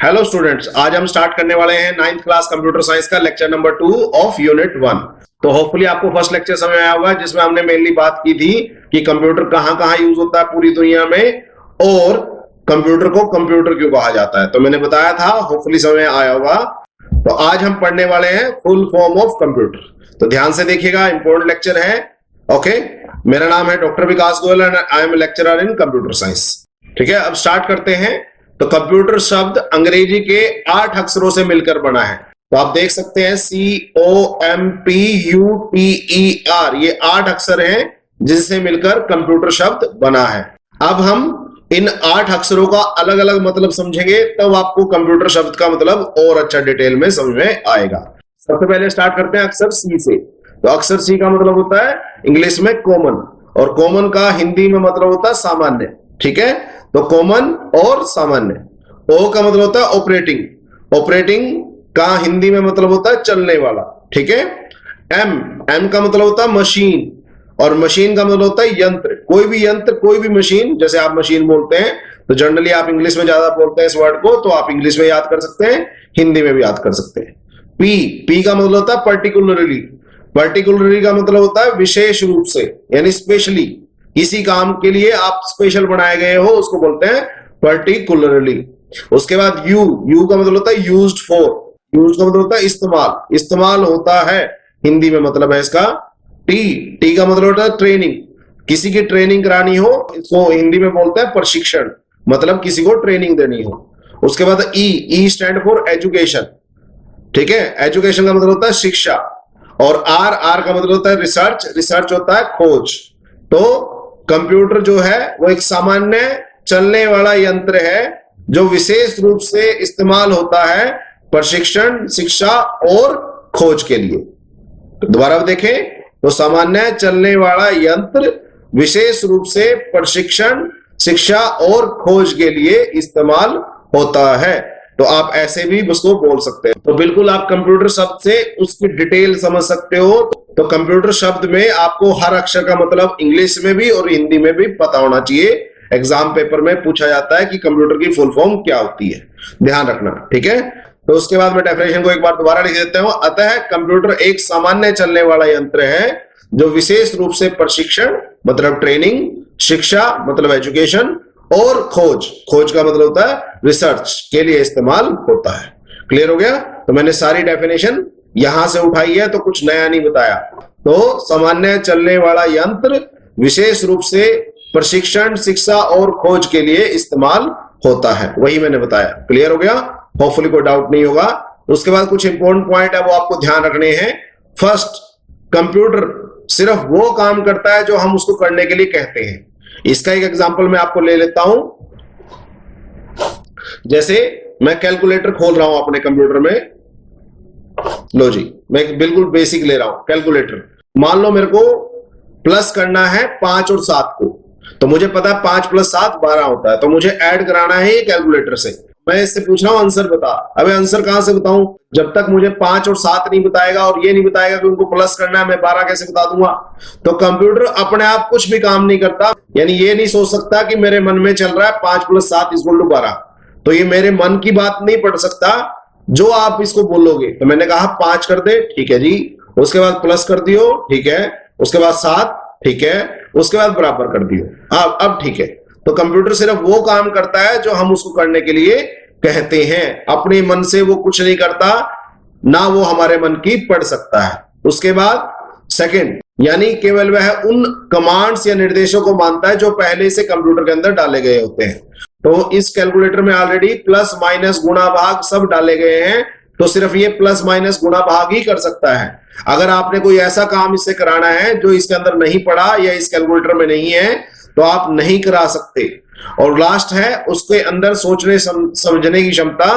Hello students, आज हम start करने वाले हैं 9th क्लास कंप्यूटर साइंस का लेक्चर नंबर 2 ऑफ यूनिट 1। तो होपफुली आपको फर्स्ट लेक्चर समझ आया होगा, जिसमें हमने मेनली बात की थी कि कंप्यूटर कहां कहां यूज होता है पूरी दुनिया में और कंप्यूटर को कंप्यूटर क्यों कहा जाता है। तो मैंने बताया था, होपफुली समझ आया होगा। तो आज हम पढ़ने वाले हैं फुल फॉर्म ऑफ कंप्यूटर। तो ध्यान से देखिएगा, इंपॉर्टेंट लेक्चर है। ओके, मेरा नाम है doctor Vikas Goyal and I am lecturer in computer science. ठीक है, अब स्टार्ट करते हैं। तो कंप्यूटर शब्द अंग्रेजी के 8 अक्षरों से मिलकर बना है। तो आप देख सकते हैं COMPUTER, ये 8 अक्षर हैं जिससे मिलकर कंप्यूटर शब्द बना है। अब हम इन 8 अक्षरों का अलग अलग मतलब समझेंगे, तब आपको कंप्यूटर शब्द का मतलब और अच्छा डिटेल में समझ में आएगा। सबसे पहले स्टार्ट करते हैं अक्षर C से। तो अक्षर C का मतलब होता है इंग्लिश में कॉमन, और कॉमन का हिंदी में मतलब होता है सामान्य। ठीक है, तो कॉमन और सामान्य। O का मतलब होता है ऑपरेटिंग, ऑपरेटिंग का हिंदी में मतलब होता है चलने वाला। ठीक है, M का मतलब होता है मशीन, और मशीन का मतलब होता है यंत्र। कोई भी यंत्र, कोई भी मशीन, जैसे आप मशीन बोलते हैं तो जनरली आप इंग्लिश में ज्यादा बोलते हैं इस वर्ड को, तो आप इंग्लिश में याद कर सकते हैं, हिंदी में भी याद कर सकते हैं। P का मतलब होता है पर्टिकुलरली, पर्टिकुलरली का मतलब होता है विशेष रूप से, यानी स्पेशली, किसी काम के लिए आप स्पेशल बनाए गए हो, उसको बोलते हैं पर्टिकुलरली। उसके बाद U का मतलब होता है यूज्ड फॉर, यूज का मतलब होता है इस्तेमाल, इस्तेमाल होता है, हिंदी में मतलब है इसका। T का मतलब होता है ट्रेनिंग, किसी की ट्रेनिंग करानी हो, इसको हिंदी में बोलते हैं प्रशिक्षण, मतलब किसी को ट्रेनिंग देनी हो। उसके बाद E स्टैंड फॉर एजुकेशन। ठीक है, एजुकेशन का मतलब होता है शिक्षा। और R का मतलब होता है रिसर्च, रिसर्च होता है खोज। तो कंप्यूटर जो है वो एक सामान्य चलने वाला यंत्र है जो विशेष रूप से इस्तेमाल होता है प्रशिक्षण, शिक्षा और खोज के लिए। दोबारा देखें, तो सामान्य चलने वाला यंत्र विशेष रूप से प्रशिक्षण, शिक्षा और खोज के लिए इस्तेमाल होता है। तो आप ऐसे भी उसको बोल सकते हैं। तो बिल्कुल आप कंप्यूटर शब्द से उसकी डिटेल समझ सकते हो। तो कंप्यूटर शब्द में आपको हर अक्षर का मतलब इंग्लिश में भी और हिंदी में भी पता होना चाहिए। एग्जाम पेपर में पूछा जाता है कि कंप्यूटर की फुल फॉर्म क्या होती है, ध्यान रखना। ठीक है, तो उसके बाद मैं डेफिनेशन को एक बार दोबारा लिख देता हूं। अतः कंप्यूटर एक सामान्य चलने वाला यंत्र है जो विशेष रूप से प्रशिक्षण मतलब ट्रेनिंग, शिक्षा मतलब एजुकेशन और खोज, खोज का मतलब होता है रिसर्च के लिए इस्तेमाल होता है। क्लियर हो गया? तो मैंने सारी डेफिनेशन यहां से उठाई है, तो कुछ नया नहीं बताया। तो सामान्य चलने वाला यंत्र विशेष रूप से प्रशिक्षण, शिक्षा और खोज के लिए इस्तेमाल होता है, वही मैंने बताया। क्लियर हो गया? होपफुली कोई डाउट नहीं होगा। उसके बाद कुछ इंपॉर्टेंट पॉइंट है वो आपको ध्यान रखने हैं। फर्स्ट, कंप्यूटर सिर्फ वो काम करता है जो हम उसको करने के लिए कहते हैं। इसका एक एग्जांपल मैं आपको ले लेता हूं। जैसे मैं कैलकुलेटर खोल रहा हूं अपने कंप्यूटर में, लो जी, मैं बिल्कुल बेसिक ले रहा हूं कैलकुलेटर। मान लो मेरे को प्लस करना है 5 और 7 को, तो मुझे पता है 5 + 7 12 होता है, तो मुझे ऐड कराना है ये कैलकुलेटर से। मैं इससे पूछ रहा हूं आंसर बता। अबे आंसर कहां से बताऊं जब तक मुझे 5 और 7 नहीं बताएगा और ये नहीं बताएगा कि उनको प्लस करना है, मैं 12 कैसे बता दूंगा? तो कंप्यूटर अपने आप कुछ भी काम नहीं करता, यानी ये नहीं सोच सकता कि मेरे मन में चल रहा है 5 + 7 = 12, तो ये मेरे मन की बात नहीं पढ़ सकता जो आप इसको बोलोगे। तो मैंने कहा 5 कर दे, ठीक है जी, उसके बाद प्लस कर दियो, ठीक है, उसके बाद 7, ठीक है, उसके बाद बराबर कर दियो। अब ठीक है। तो कंप्यूटर सिर्फ वो काम करता है जो हम उसको करने के लिए कहते हैं, अपने मन से वो कुछ नहीं करता, ना वो हमारे मन की पढ़ सकता है। उसके बाद सेकंड, यानी केवल वह उन कमांड्स या निर्देशों को मानता है जो पहले से कंप्यूटर के अंदर डाले गए होते हैं। तो इस कैलकुलेटर में ऑलरेडी प्लस माइनस गुणा भाग सब डाले गए हैं, तो सिर्फ ये प्लस माइनस गुणा भाग ही कर सकता है। अगर आपने कोई ऐसा काम इससे कराना है जो इसके अंदर नहीं पड़ा या इस कैलकुलेटर में नहीं है, तो आप नहीं करा सकते। और लास्ट है, उसके अंदर सोचने समझने की क्षमता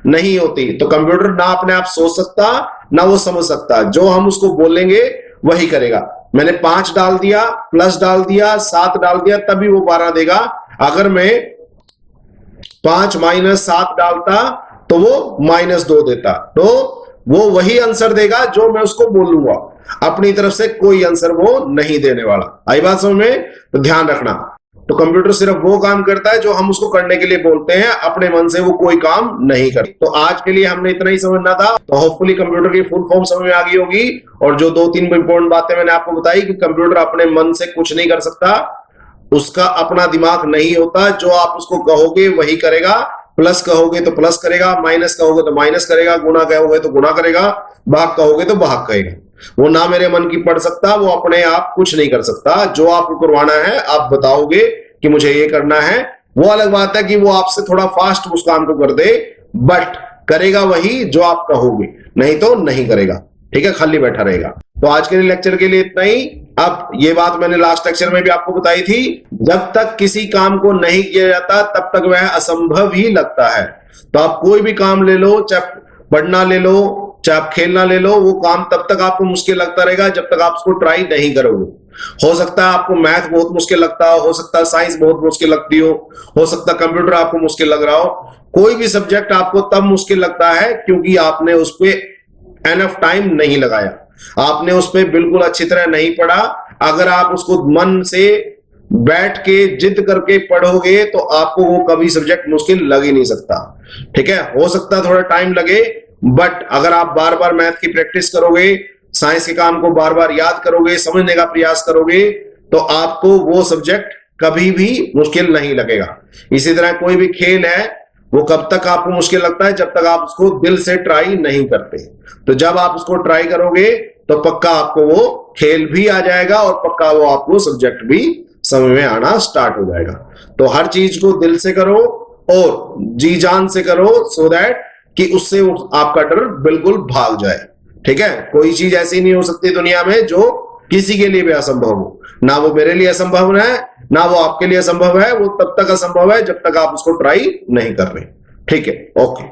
नहीं होती। तो कंप्यूटर ना अपने आप सोच सकता, ना वो समझ सकता, जो हम उसको बोलेंगे वही करेगा। मैंने 5 डाल दिया, प्लस डाल दिया, 7 डाल दिया, तभी वो 12 देगा। अगर मैं 5 - 7 डालता तो वो -2 देता, तो वो वही आंसर देगा जो मैं उसको बोलूंगा। अपनी तरफ से कोई आंसर वो नहीं देने वाला। आई बात समझ में? तो ध्यान रखना। तो कंप्यूटर सिर्फ वो काम करता है जो हम उसको करने के लिए बोलते हैं, अपने मन से वो कोई काम नहीं करता। तो आज के लिए हमने इतना ही समझना था। तो होपफुली कंप्यूटर की फुल फॉर्म समझ में आ गई होगी। और जो 2-3 इंपॉर्टेंट बातें मैंने आपको बताई कि कंप्यूटर अपने मन से कुछ नहीं कर सकता, उसका अपना दिमाग नहीं होता, जो आप उसको कहोगे वही करेगा। प्लस कहोगे तो प्लस करेगा, माइनस कहोगे तो माइनस करेगा, गुना कहोगे तो गुना करेगा, भाग कहोगे तो भाग करेगा। वो ना मेरे मन की पढ़ सकता, वो अपने आप कुछ नहीं कर सकता। जो आपको करवाना है आप बताओगे कि मुझे ये करना है, वो अलग बात है कि वो आपसे थोड़ा फास्ट उस काम को कर दे, बट करेगा वही जो आप कहोगे, नहीं तो नहीं करेगा। ठीक है, खाली बैठा रहेगा। तो आज के लेक्चर के लिए इतना ही। अब ये बात मैंने लास्ट लेक्चर में भी आपको बताई थी, जब तक किसी काम को नहीं किया जाता तब तक वह असंभव ही लगता है। तो आप कोई भी काम ले लो, चाहे पढ़ना ले लो, चाहे आप खेलना ले लो, वो काम तब तक आपको मुश्किल लगता रहेगा जब तक आप उसको ट्राई नहीं करोगे। हो सकता है आपको मैथ बहुत मुश्किल लगता हो सकता है साइंस बहुत मुश्किल लगती हो सकता है कंप्यूटर आपको मुश्किल लग रहा हो। कोई भी सब्जेक्ट आपको तब मुश्किल लगता है क्योंकि आपने उस पर एनफ टाइम नहीं लगाया, आपने उस पर बिल्कुल अच्छी तरह नहीं पढ़ा। अगर आप उसको मन से बैठ के जिद करके पढ़ोगे तो आपको वो कभी सब्जेक्ट मुश्किल लग ही नहीं सकता। ठीक है, हो सकता है थोड़ा टाइम लगे, बट अगर आप बार बार मैथ की प्रैक्टिस करोगे, साइंस के काम को बार बार याद करोगे, समझने का प्रयास करोगे, तो आपको वो सब्जेक्ट कभी भी मुश्किल नहीं लगेगा। इसी तरह कोई भी खेल है, वो कब तक आपको मुश्किल लगता है जब तक आप उसको दिल से ट्राई नहीं करते। तो जब आप उसको ट्राई करोगे तो पक्का आपको वो खेल भी आ जाएगा और पक्का वो आपको सब्जेक्ट भी समझ में आना स्टार्ट हो जाएगा। तो हर चीज को दिल से करो और जी जान से करो, सो दैट कि उससे आपका डर बिल्कुल भाग जाए। ठीक है, कोई चीज ऐसी नहीं हो सकती दुनिया में जो किसी के लिए भी असंभव हो। ना वो मेरे लिए असंभव है, ना वो आपके लिए असंभव है। वो तब तक असंभव है जब तक आप उसको ट्राई नहीं कर रहे। ठीक है, ओके।